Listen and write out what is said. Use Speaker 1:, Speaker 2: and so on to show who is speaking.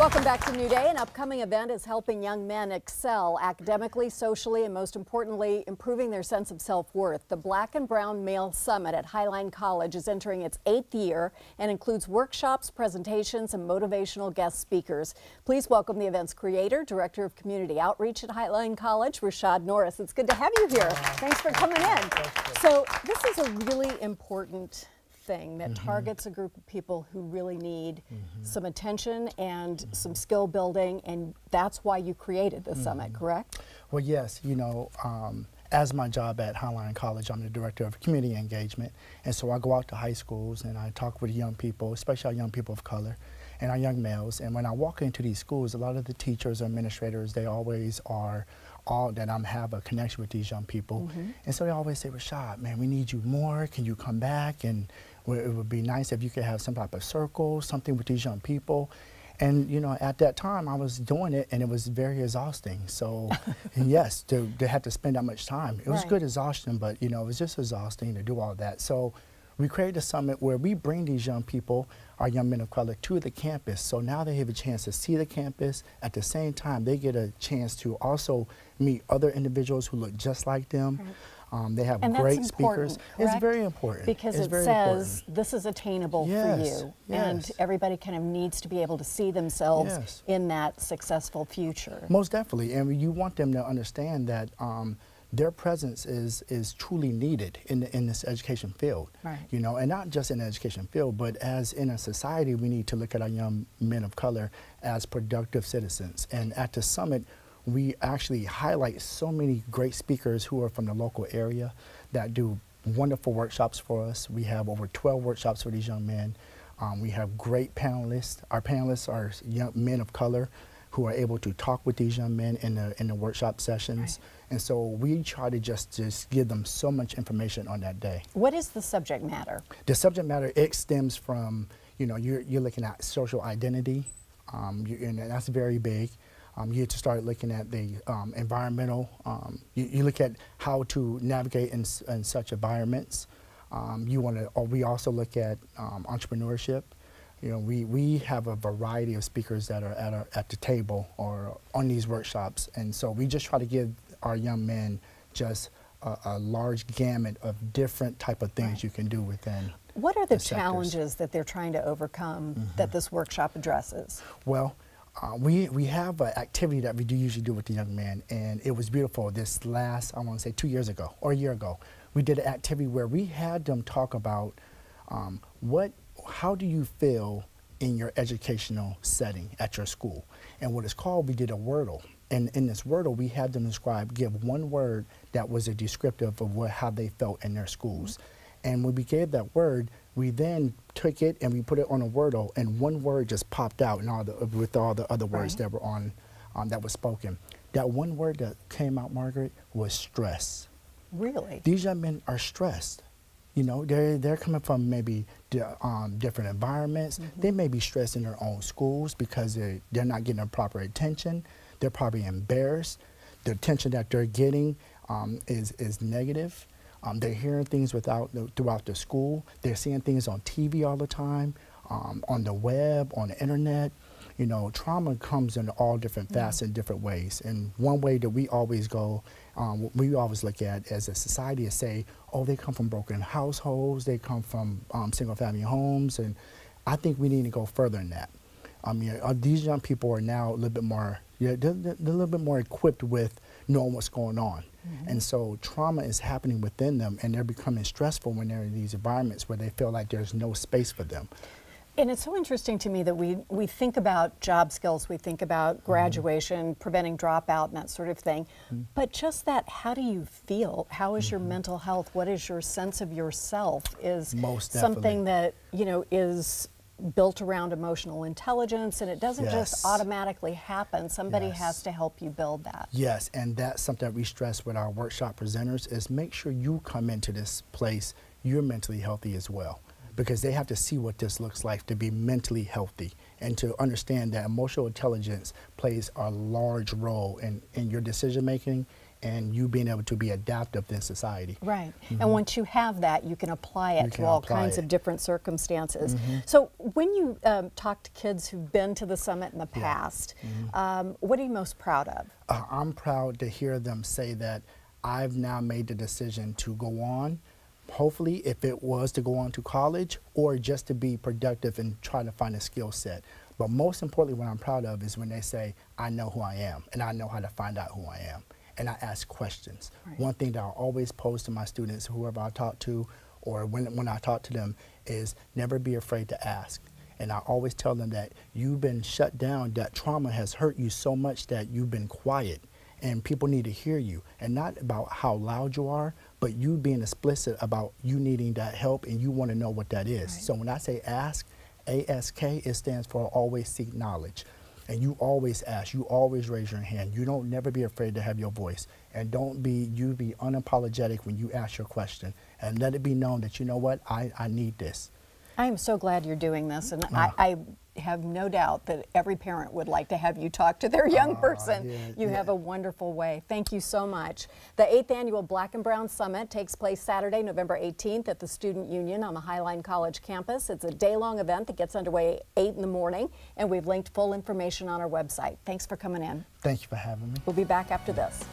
Speaker 1: Welcome back to New Day. An upcoming event is helping young men excel academically, socially, and most importantly, improving their sense of self-worth. The Black and Brown Male Summit at Highline College is entering its 8th year and includes workshops, presentations, and motivational guest speakers. Please welcome the event's creator, Director of Community Outreach at Highline College, Rashad Norris. It's good to have you here. Thanks for coming in. So this is a really important thing that targets a group of people who really need some attention and some skill building, and that's why you created the summit, correct?
Speaker 2: Well, yes, you know, as my job at Highline College, I'm the Director of Community Engagement, and so I go out to high schools and I talk with young people, especially our young people of color and our young males, and when I walk into these schools, a lot of the teachers or administrators, they always are all that have a connection with these young people, and so they always say, Rashad, man, we need you more, can you come back? And it would be nice if you could have some type of circle, something with these young people. And you know, at that time I was doing it and it was very exhausting. So and yes, to have to spend that much time. It was good exhaustion, but you know, it was just exhausting to do all that. So we created a summit where we bring these young people, our young men of color, to the campus. So now they have a chance to see the campus. At the same time, they get a chance to also meet other individuals who look just like them. They have great speakers.
Speaker 1: Correct?
Speaker 2: It's very important.
Speaker 1: Because it says this is attainable for you. And everybody kind of needs to be able to see themselves in that successful future.
Speaker 2: Most definitely. And you want them to understand that their presence is truly needed in this education field. You know, and not just in the education field, but as in a society, we need to look at our young men of color as productive citizens. And at the summit, we actually highlight so many great speakers who are from the local area that do wonderful workshops for us. We have over 12 workshops for these young men. We have great panelists. Our panelists are young men of color who are able to talk with these young men in the workshop sessions. And so we try to just give them so much information on that day.
Speaker 1: What is the subject matter? The
Speaker 2: subject matter, it stems from, you know, you're looking at social identity, and that's very big. You have to start looking at the environmental. You look at how to navigate in such environments. We also look at entrepreneurship. You know, we have a variety of speakers that are at the table or on these workshops, and so we just try to give our young men just a large gamut of different type of things you can do within.
Speaker 1: What are the challenges that they're trying to overcome that this workshop addresses? Well,
Speaker 2: we have an activity that we usually do with the young men, and it was beautiful. This last, I want to say 2 years ago or a year ago, we did an activity where we had them talk about how do you feel in your educational setting at your school. And what it's called, we did a Wordle. And in this Wordle, we had them give one word that was a descriptive of how they felt in their schools. And when we gave that word, we then took it and we put it on a Wordle, and one word just popped out with all the other words that were that was spoken. That one word that came out, Margaret, was stress.
Speaker 1: Really?
Speaker 2: These young men are stressed. You know, they're coming from maybe different environments. They may be stressed in their own schools because they're not getting the proper attention. They're probably embarrassed. The attention that they're getting is negative. They're hearing things throughout the school. They're seeing things on TV all the time, on the web, on the internet. You know, trauma comes in all different facets in different ways. And one way that we always look at as a society is say, oh, they come from broken households, they come from single-family homes, and I think we need to go further than that. I mean, these young people are now a little bit more, they're a little bit more equipped with knowing what's going on. And so trauma is happening within them, and they're becoming stressful when they're in these environments where they feel like there's no space for them.
Speaker 1: And it's so interesting to me that we think about job skills, we think about graduation, preventing dropout and that sort of thing, but just that, how do you feel? How is your mental health? What is your sense of yourself is something that, you know, is built around emotional intelligence, and it doesn't just automatically happen. Somebody has to help you build that.
Speaker 2: Yes, and that's something that we stress with our workshop presenters is make sure you come into this place, you're mentally healthy as well, because they have to see what this looks like to be mentally healthy and to understand that emotional intelligence plays a large role in your decision making and you being able to be adaptive in society.
Speaker 1: Right. And once you have that, you can apply it to all kinds of different circumstances. So when you talk to kids who've been to the summit in the past, what are you most proud of?
Speaker 2: I'm proud to hear them say that I've now made the decision to go on, hopefully if it was to go on to college or just to be productive and try to find a skill set. But most importantly, what I'm proud of is when they say, I know who I am and I know how to find out who I am. And I ask questions. Right. One thing that I always pose to my students, whoever I talk to, or when I talk to them, is never be afraid to ask. And I always tell them that you've been shut down, that trauma has hurt you so much that you've been quiet. And people need to hear you, and not about how loud you are, but you being explicit about you needing that help and you want to know what that is. Right. So when I say ask, ASK, it stands for always seek knowledge. And you always ask, you always raise your hand. You don't never be afraid to have your voice. And be unapologetic when you ask your question. And let it be known that, you know what, I need this.
Speaker 1: I am so glad you're doing this, and I have no doubt that every parent would like to have you talk to their young person. You have a wonderful way. Thank you so much. The 8th Annual Black and Brown Summit takes place Saturday, November 18th at the Student Union on the Highline College campus. It's a day-long event that gets underway at 8 in the morning, and we've linked full information on our website. Thanks for coming in.
Speaker 2: Thank you for having me.
Speaker 1: We'll be back after this.